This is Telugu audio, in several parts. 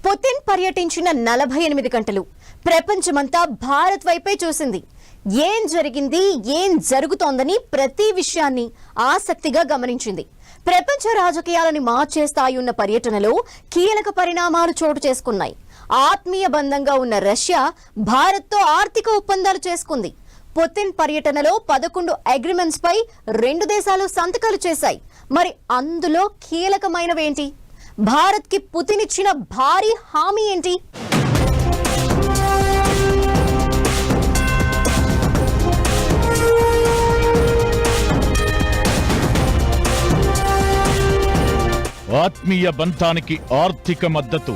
పుతిన్ పర్యటించిన 48 గంటలు ప్రపంచమంతా భారత్ వైపే చూసింది. ఏం జరిగింది, ఏం జరుగుతోందని ప్రతి విషయాన్ని ఆసక్తిగా గమనించింది. ప్రపంచ రాజకీయాలను మార్చే స్థాయి ఉన్న పర్యటనలో కీలక పరిణామాలు చోటు చేసుకున్నాయి. ఆత్మీయ బంధంగా ఉన్న రష్యా భారత్తో ఆర్థిక ఒప్పందాలు చేసుకుంది. పుతిన్ పర్యటనలో 11 అగ్రిమెంట్స్ పై 2 దేశాలు సంతకాలు చేశాయి. మరి అందులో కీలకమైనవేంటి? భారత్ కి పుతిన్ ఇచ్చిన భారీ హామీ ఏంటి? ఆత్మీయ బంధానికి ఆర్థిక మద్దతు.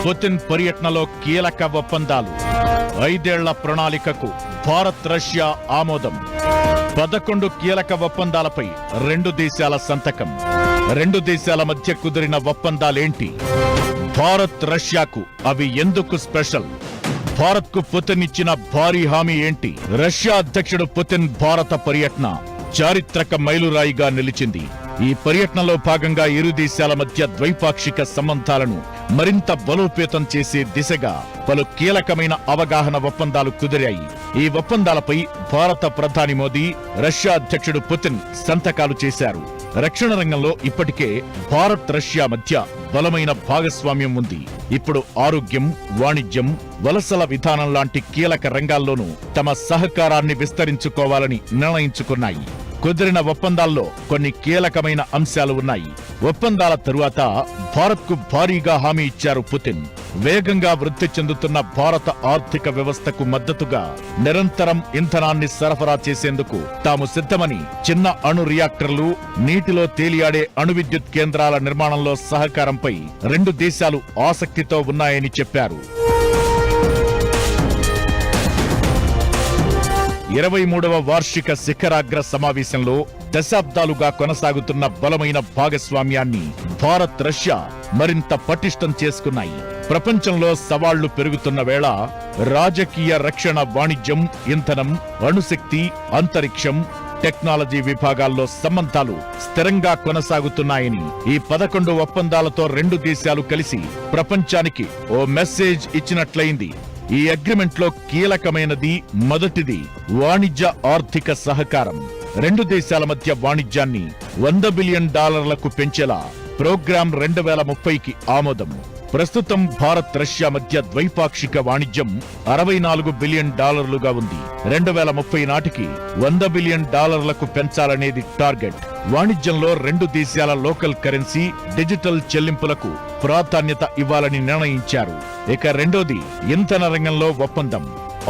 పుతిన్ పర్యటనలో కీలక ఒప్పందాలు. 5 ఏళ్ల ప్రణాళికకు భారత్ రష్యా ఆమోదం. 11 కీలక ఒప్పందాలపై 2 దేశాల సంతకం. 2 దేశాల మధ్య కుదిరిన ఒప్పందాలేంటి? భారత్ రష్యాకు అవి ఎందుకు స్పెషల్? భారత్ కు పుతిన్ ఇచ్చిన భారీ హామీ ఏంటి? రష్యా అధ్యక్షుడు పుతిన్ భారత పర్యటన చారిత్రక మైలురాయిగా నిలిచింది. ఈ పర్యటనలో భాగంగా ఇరు దేశాల మధ్య ద్వైపాక్షిక సంబంధాలను మరింత బలోపేతం చేసే దిశగా పలు కీలకమైన అవగాహన ఒప్పందాలు కుదిరాయి. ఈ ఒప్పందాలపై భారత ప్రధాని మోదీ, రష్యా అధ్యక్షుడు పుతిన్ సంతకాలు చేశారు. రక్షణ రంగంలో ఇప్పటికే భారత్ రష్యా మధ్య బలమైన భాగస్వామ్యం ఉంది. ఇప్పుడు ఆరోగ్యం, వాణిజ్యం, వలసల విధానం లాంటి కీలక రంగాల్లోనూ తమ సహకారాన్ని విస్తరించుకోవాలని నిర్ణయించుకున్నాయి. కుదిరిన ఒప్పందాల్లో కొన్ని కీలకమైన అంశాలు ఉన్నాయి. ఒప్పందాల తరువాత భారత్కు భారీగా హామీ ఇచ్చారు పుతిన్. వేగంగా వృద్ధి చెందుతున్న భారత ఆర్థిక వ్యవస్థకు మద్దతుగా నిరంతరం ఇంధనాన్ని సరఫరా చేసేందుకు తాము సిద్ధమని, చిన్న అణు రియాక్టర్లు, నీటిలో తేలియాడే అణు విద్యుత్ కేంద్రాల నిర్మాణంలో సహకారంపై 2 దేశాలు ఆసక్తితో ఉన్నాయని చెప్పారు. 23వ వార్షిక శిఖరాగ్ర సమావేశంలో దశాబ్దాలుగా కొనసాగుతున్న బలమైన భాగస్వామ్యాన్ని భారత్ రష్యా మరింత పటిష్టం చేసుకున్నాయి. ప్రపంచంలో సవాళ్లు పెరుగుతున్న వేళ రాజకీయ, రక్షణ, వాణిజ్యం, ఇంధనం, అణుశక్తి, అంతరిక్షం, టెక్నాలజీ విభాగాల్లో సంబంధాలు స్థిరంగా కొనసాగుతున్నాయని ఈ 11 ఒప్పందాలతో 2 దేశాలు కలిసి ప్రపంచానికి ఓ మెసేజ్ ఇచ్చినట్లయింది. ఈ అగ్రిమెంట్ లో కీలకమైనది మొదటిది వాణిజ్య ఆర్థిక సహకారం. 2 దేశాల మధ్య వాణిజ్యాన్ని $100 బిలియన్ పెంచేలా ప్రోగ్రాం 2030కి ఆమోదం. ప్రస్తుతం భారత్ రష్యా మధ్య ద్వైపాక్షిక వాణిజ్యం $64 బిలియన్ ఉంది. 2030 నాటికి $100 బిలియన్ పెంచాలనేది టార్గెట్. వాణిజ్యంలో 2 దేశాల లోకల్ కరెన్సీ, డిజిటల్ చెల్లింపులకు ప్రాధాన్యత ఇవ్వాలని నిర్ణయించారు. ఇక రెండోది ఇంధన రంగంలో ఒప్పందం.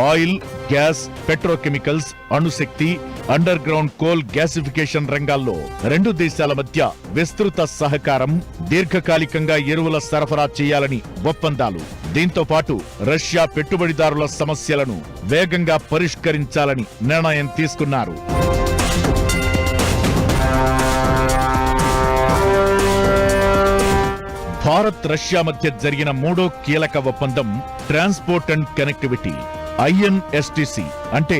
ఆయిల్, గ్యాస్, పెట్రోకెమికల్స్, అణుశక్తి, అండర్ గ్రౌండ్ కోల్ గ్యాసిఫికేషన్ రంగాల్లో 2 దేశాల మధ్య విస్తృత సహకారం, దీర్ఘకాలికంగా ఎరువుల సరఫరా చేయాలని ఒప్పందాలు. దీంతో పాటు రష్యా పెట్టుబడిదారుల సమస్యలను వేగంగా పరిష్కరించాలని నిర్ణయం తీసుకున్నారు. భారత్ రష్యా మధ్య జరిగిన 3వ కీలక ఒప్పందం ట్రాన్స్పోర్ట్ అండ్ కనెక్టివిటీ. INSTC అంటే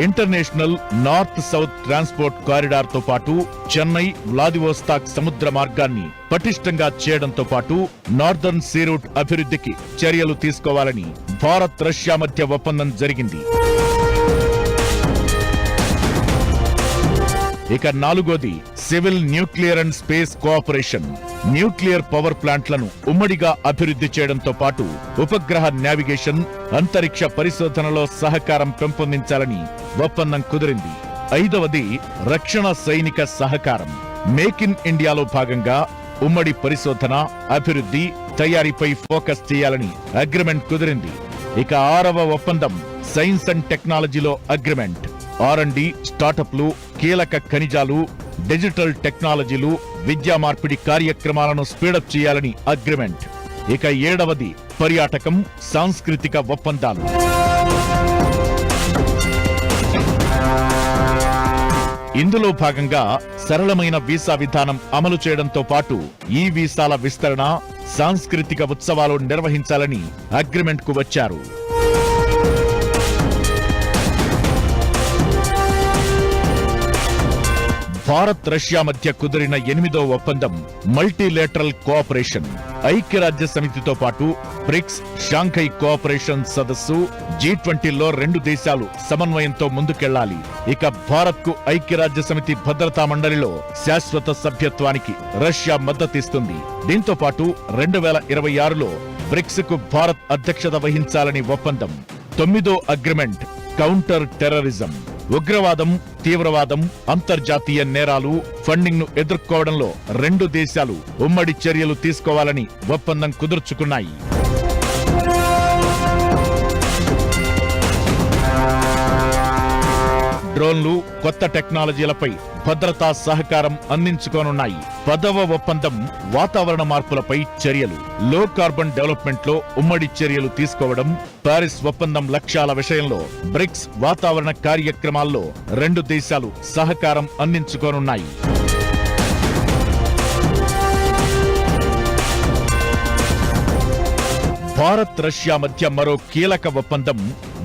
international north south transport corridor తో పాటు చెన్నై, వ్లాదివోస్తాక్ సముద్ర మార్గాన్ని పటిష్టంగా చేయడంతో పాటు నార్దర్న్ సీ రూట్ అభివృద్ధికి చర్యలు తీసుకోవాలని భారత్ రష్యా మధ్య ఒప్పందం జరిగింది. ఇక 4వది civil, nuclear and space cooperation. Nuclear power ప్లాంట్లను ఉమ్మడిగా అభివృద్ధి చేయడంతో పాటు ఉపగ్రహ నావిగేషన్, అంతరిక్ష పరిశోధనలో సహకారం పెంపొందించాలని ఒప్పందం కుదిరింది. 5వది రక్షణ సైనిక సహకారం. మేక్ ఇన్ ఇండియాలో భాగంగా ఉమ్మడి పరిశోధన, అభివృద్ధి, తయారీపై ఫోకస్ చేయాలని అగ్రిమెంట్ కుదిరింది. ఇక 6వ ఒప్పందం సైన్స్ అండ్ టెక్నాలజీలో అగ్రిమెంట్. R&D, స్టార్టప్లు, కీలక ఖనిజాలు, డిజిటల్ టెక్నాలజీలు, విద్యా మార్పిడి కార్యక్రమాలను స్పీడప్ చేయాలని అగ్రిమెంట్. ఇక 7వది పర్యాటకం, సాంస్కృతిక ఒప్పందాలు. ఇందులో భాగంగా సరళమైన వీసా విధానం అమలు చేయడంతో పాటు ఈ వీసాల విస్తరణ, సాంస్కృతిక ఉత్సవాలు నిర్వహించాలని అగ్రిమెంట్ కు వచ్చారు. భారత్ రష్యా మధ్య కుదిరిన 8వ ఒప్పందం మల్టీలేటరల్ కోఆపరేషన్. ఐక్యరాజ్య సమితితో పాటు బ్రిక్స్, షాంఘై కోఆపరేషన్ సదస్సు, G20లో 2 దేశాలు సమన్వయంతో ముందుకెళ్లాలి. ఇక భారత్ కు ఐక్యరాజ్య సమితి భద్రతా మండలిలో శాశ్వత సభ్యత్వానికి రష్యా మద్దతిస్తుంది. దీంతో పాటు 2026లో బ్రిక్స్ కు భారత్ అధ్యక్షత వహించాలని ఒప్పందం. 9వ అగ్రిమెంట్ కౌంటర్ టెర్రరిజం. ఉగ్రవాదం, తీవ్రవాదం, అంతర్జాతీయ నేరాలు, ఫండింగ్ ను ఎదుర్కోవడంలో 2 దేశాలు ఉమ్మడి చర్యలు తీసుకోవాలని ఒప్పందం కుదుర్చుకున్నాయి. డ్రోన్లు, కొత్త టెక్నాలజీలపై భద్రతా సహకారం అందించుకోనున్నాయి. 10వ ఒప్పందం వాతావరణ మార్పులపై చర్యలు. లో కార్బన్ డెవలప్మెంట్ లో ఉమ్మడి చర్యలు తీసుకోవడం. పారిస్ ఒప్పందం లక్ష్యాల విషయంలో బ్రిక్స్ వాతావరణ కార్యక్రమాల్లో 2 దేశాలు సహకారం అందించుకోనున్నాయి. భారత్ రష్యా మధ్య మరో కీలక ఒప్పందం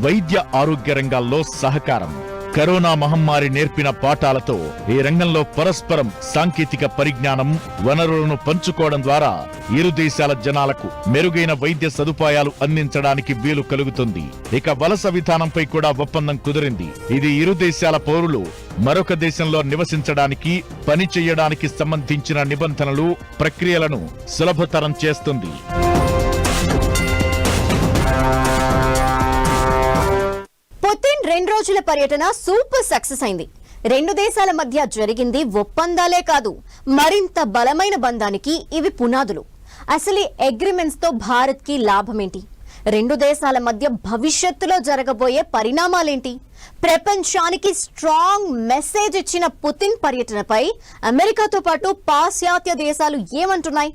వైద్య ఆరోగ్య రంగాల్లో సహకారం. కరోనా మహమ్మారి నేర్పిన పాఠాలతో ఈ రంగంలో పరస్పరం సాంకేతిక పరిజ్ఞానం, వనరులను పంచుకోవడం ద్వారా ఇరు దేశాల జనాలకు మెరుగైన వైద్య సదుపాయాలు అందించడానికి వీలు కలుగుతుంది. ఇక వలస విధానంపై కూడా ఒప్పందం కుదిరింది. ఇది ఇరు దేశాల పౌరులు మరొక దేశంలో నివసించడానికి, పని చేయడానికి సంబంధించిన నిబంధనలు, ప్రక్రియలను సులభతరం చేస్తుంది. పుతిన్ 2 రోజుల పర్యటన సూపర్ సక్సెస్ అయింది. 2 దేశాల మధ్య జరిగింది ఒప్పందాలే కాదు, మరింత బలమైన బంధానికి ఇవి పునాదులు. అసలు అగ్రిమెంట్స్ తో భారత్ కి లాభమేంటి? 2 దేశాల మధ్య భవిష్యత్తులో జరగబోయే పరిణామాలేంటి? ప్రపంచానికి స్ట్రాంగ్ మెసేజ్ ఇచ్చిన పుతిన్ పర్యటనపై అమెరికాతో పాటు పాశ్చాత్య దేశాలు ఏమంటున్నాయి?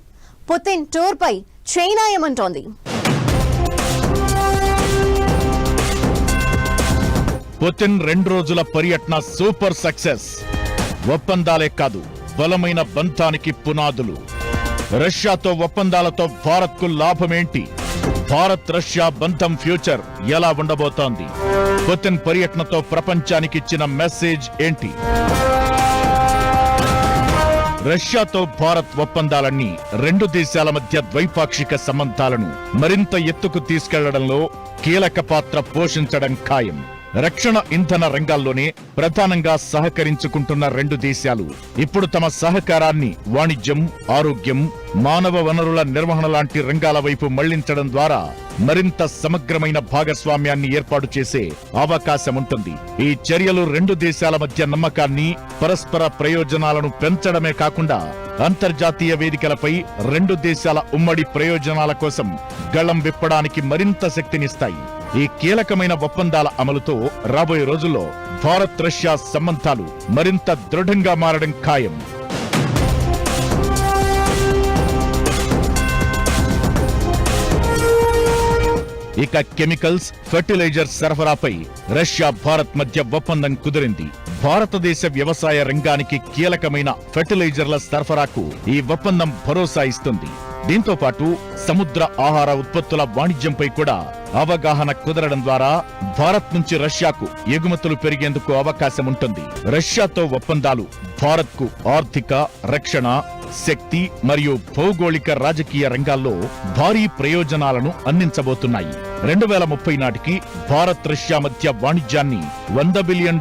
పుతిన్ టూర్ పై చైనా ఏమంటోంది? పుతిన్ 2 రోజుల పర్యటన సూపర్ సక్సెస్. ఒప్పందాలే కాదు, బలమైన బంధానికి పునాదులు. రష్యాతో ఒప్పందాలతో భారత్ కు లాభమేంటి? భారత్ రష్యా బంధం ఫ్యూచర్ ఎలా ఉండబోతోంది? పుతిన్ పర్యటనతో ప్రపంచానికి ఇచ్చిన మెసేజ్ ఏంటి? రష్యాతో భారత్ ఒప్పందాలన్నీ 2 దేశాల మధ్య ద్వైపాక్షిక సంబంధాలను మరింత ఎత్తుకు తీసుకెళ్లడంలో కీలక పాత్ర పోషించడం ఖాయం. రక్షణ, ఇంధన రంగాల్లోనే ప్రధానంగా సహకరించుకుంటున్న 2 దేశాలు ఇప్పుడు తమ సహకారాన్ని వాణిజ్యం, ఆరోగ్యం, మానవ వనరుల నిర్వహణ లాంటి రంగాల వైపు మళ్లించడం ద్వారా మరింత సమగ్రమైన భాగస్వామ్యాన్ని ఏర్పాటు చేసే అవకాశముంటుంది. ఈ చర్యలు 2 దేశాల మధ్య నమ్మకాన్ని, పరస్పర ప్రయోజనాలను పెంచడమే కాకుండా అంతర్జాతీయ వేదికలపై 2 దేశాల ఉమ్మడి ప్రయోజనాల కోసం గళం విప్పడానికి మరింత శక్తినిస్తాయి. ఈ కీలకమైన ఒప్పందాల అమలుతో రాబోయే రోజుల్లో భారత్ రష్యా సంబంధాలు మరింత దృఢంగా మారడం ఖాయం. ఇక కెమికల్స్, ఫెర్టిలైజర్ సరఫరాపై రష్యా, భారత్ మధ్య ఒప్పందం కుదిరింది. భారతదేశ వ్యవసాయ రంగానికి కీలకమైన ఫెర్టిలైజర్ల సరఫరాకు ఈ ఒప్పందం భరోసా ఇస్తుంది. దీంతో పాటు సముద్ర ఆహార ఉత్పత్తుల వాణిజ్యంపై కూడా అవగాహన కుదరడం ద్వారా భారత్ నుంచి రష్యాకు ఎగుమతులు పెరిగేందుకు అవకాశం ఉంటుంది. రష్యాతో ఒప్పందాలు భారత్ కు ఆర్థిక, రక్షణ, శక్తి మరియు భౌగోళిక రాజకీయ రంగాల్లో భారీ ప్రయోజనాలను అందించబోతున్నాయి. 2030 నాటికి భారత్ రష్యా మధ్య వాణిజ్యాన్ని $100 బిలియన్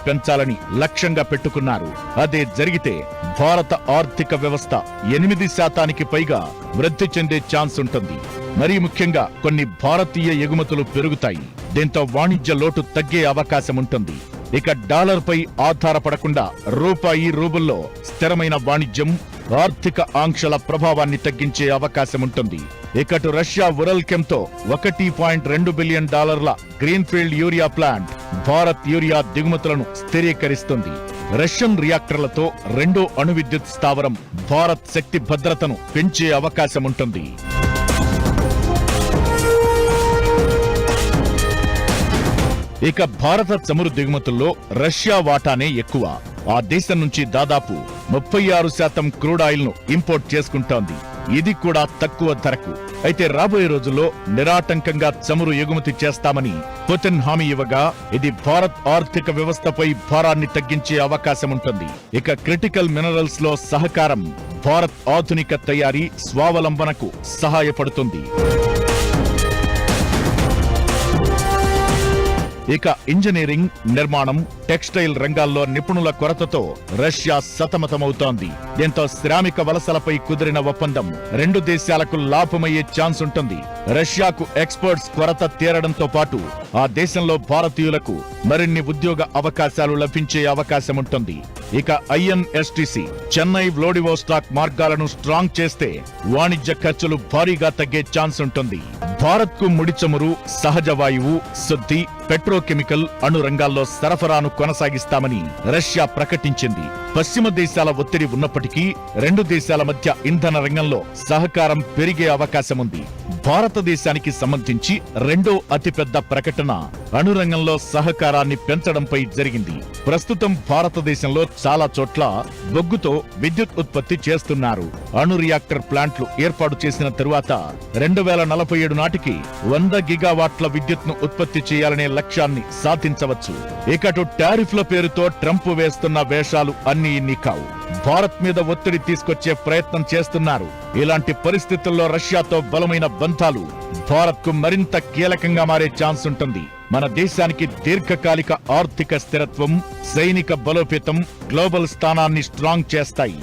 పెంచాలని లక్ష్యంగా పెట్టుకున్నారు. అదే జరిగితే భారత ఆర్థిక వ్యవస్థ 8% పైగా వృద్ధి చెందే ఛాన్స్ ఉంటుంది. మరీ ముఖ్యంగా కొన్ని భారతీయ ఎగుమతులు పెరుగుతాయి. దీంతో వాణిజ్య లోటు తగ్గే అవకాశం ఉంటుంది. ఇక డాలర్ పై ఆధారపడకుండా రూపాయి, రూబుల్లో స్థిరమైన వాణిజ్యం ఆర్థిక ఆంక్షల ప్రభావాన్ని తగ్గించే అవకాశం ఉంటుంది. ఇకటు రష్యా ఉరల్కెమ్తో $1.2 billion greenfield urea plant Bharat urea దిగుమతులను స్థిరీకరిస్తుంది. రష్యన్ రియాక్టర్లతో 2వ అణు విద్యుత్ స్థావరం భారత్ శక్తి భద్రతను పెంచే అవకాశం ఉంటుంది. ఇక భారత చమురు దిగుమతుల్లో రష్యా వాటానే ఎక్కువ. ఆ దేశం నుంచి దాదాపు 36% క్రూడ్ ఆయిల్ ను ఇంపోర్ట్ చేసుకుంటోంది. ఇది కూడా తక్కువ ధరకు. అయితే రాబోయే రోజుల్లో నిరాటంకంగా చమురు ఎగుమతి చేస్తామని పుతిన్ హామీ ఇవ్వగా ఇది భారత్ ఆర్థిక వ్యవస్థపై భారాన్ని తగ్గించే అవకాశం ఉంటుంది. ఇక క్రిటికల్ మినరల్స్ లో సహకారం భారత్ ఆధునిక తయారీ స్వావలంబనకు సహాయపడుతుంది. ఇక ఇంజనీరింగ్, నిర్మాణం, టెక్స్టైల్ రంగాల్లో నిపుణుల కొరతతో రష్యా సతమతమవుతోంది. దీంతో శ్రామిక వలసలపై కుదిరిన ఒప్పందం రెండు దేశాలకు లాభమయ్యే ఛాన్స్ ఉంటుంది. రష్యాకు ఎక్స్పర్ట్స్ కొరత తీరడంతో పాటు ఆ దేశంలో భారతీయులకు మరిన్ని ఉద్యోగ అవకాశాలు లభించే అవకాశం ఉంటుంది. ఇక ఐఎన్ఎస్టిసి చెన్నై వ్లాడివోస్టాక్ మార్గాలను స్ట్రాంగ్ చేస్తే వాణిజ్య ఖర్చులు భారీగా తగ్గే ఛాన్స్ ఉంటుంది. భారత్ కు ముడి చమురు, సహజ వాయువు, శుద్ధి, పెట్రోకెమికల్, అణు రంగాల్లో సరఫరాను కొనసాగిస్తామని రష్యా ప్రకటించింది. పశ్చిమ దేశాల ఒత్తిడి ఉన్నప్పటికీ రెండు దేశాల మధ్య ఇంధన రంగంలో సహకారం పెరిగే అవకాశం ఉంది. భారతదేశానికి సంబంధించి రెండో అతిపెద్ద ప్రకటన అణు రంగంలో సహకారాన్ని పెంచడంపై జరిగింది. ప్రస్తుతం భారతదేశంలో చాలా చోట్ల బొగ్గుతో విద్యుత్ ఉత్పత్తి చేస్తున్నారు. అణు రియాక్టర్ ప్లాంట్లు ఏర్పాటు చేసిన తరువాత 2047 నాటికి 100 గిగావాట్ల విద్యుత్ను ఉత్పత్తి చేయాలనే లక్ష్యాన్ని సాధించవచ్చు. ఇకటు టారిఫ్ల పేరుతో ట్రంప్ వేస్తున్న వేషాలు అన్ని ఇన్ని కావు. భారత్ మీద ఒత్తిడి తీసుకొచ్చే ప్రయత్నం చేస్తున్నారు. ఇలాంటి పరిస్థితుల్లో రష్యాతో బలమైన బంధాలు భారత్ కు మరింత కీలకంగా మారే ఛాన్స్ ఉంటుంది. మన దేశానికి దీర్ఘకాలిక ఆర్థిక స్థిరత్వం, సైనిక బలోపేతం, గ్లోబల్ స్థానాన్ని స్ట్రాంగ్ చేస్తాయి.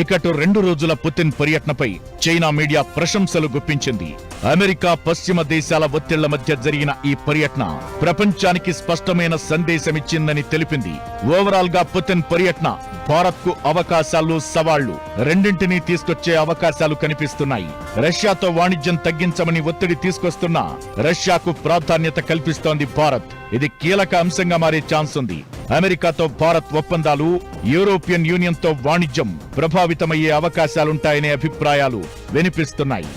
ఇకటు 2 రోజుల పుతిన్ పర్యటనపై చైనా మీడియా ప్రశంసలు గుప్పించింది. అమెరికా, పశ్చిమ దేశాల ఒత్తిళ్ల మధ్య జరిగిన ఈ పర్యటన ప్రపంచానికి స్పష్టమైన సందేశమిచ్చిందని తెలిపింది. ఓవరాల్ గా పుతిన్ పర్యటన భారత్ కు అవకాశాలు, సవాళ్లు రెండింటినీ తీసుకొచ్చే అవకాశాలు కనిపిస్తున్నాయి. రష్యాతో వాణిజ్యం తగ్గించమని ఒత్తిడి తీసుకొస్తున్నా రష్యాకు ప్రాధాన్యత కల్పిస్తోంది భారత్. ఇది కీలక అంశంగా మారే ఛాన్స్ ఉంది. అమెరికాతో భారత్ ఒప్పందాలు, యూరోపియన్ యూనియన్ తో వాణిజ్యం ప్రభావితమయ్యే అవకాశాలుంటాయనే అభిప్రాయాలు వినిపిస్తున్నాయి.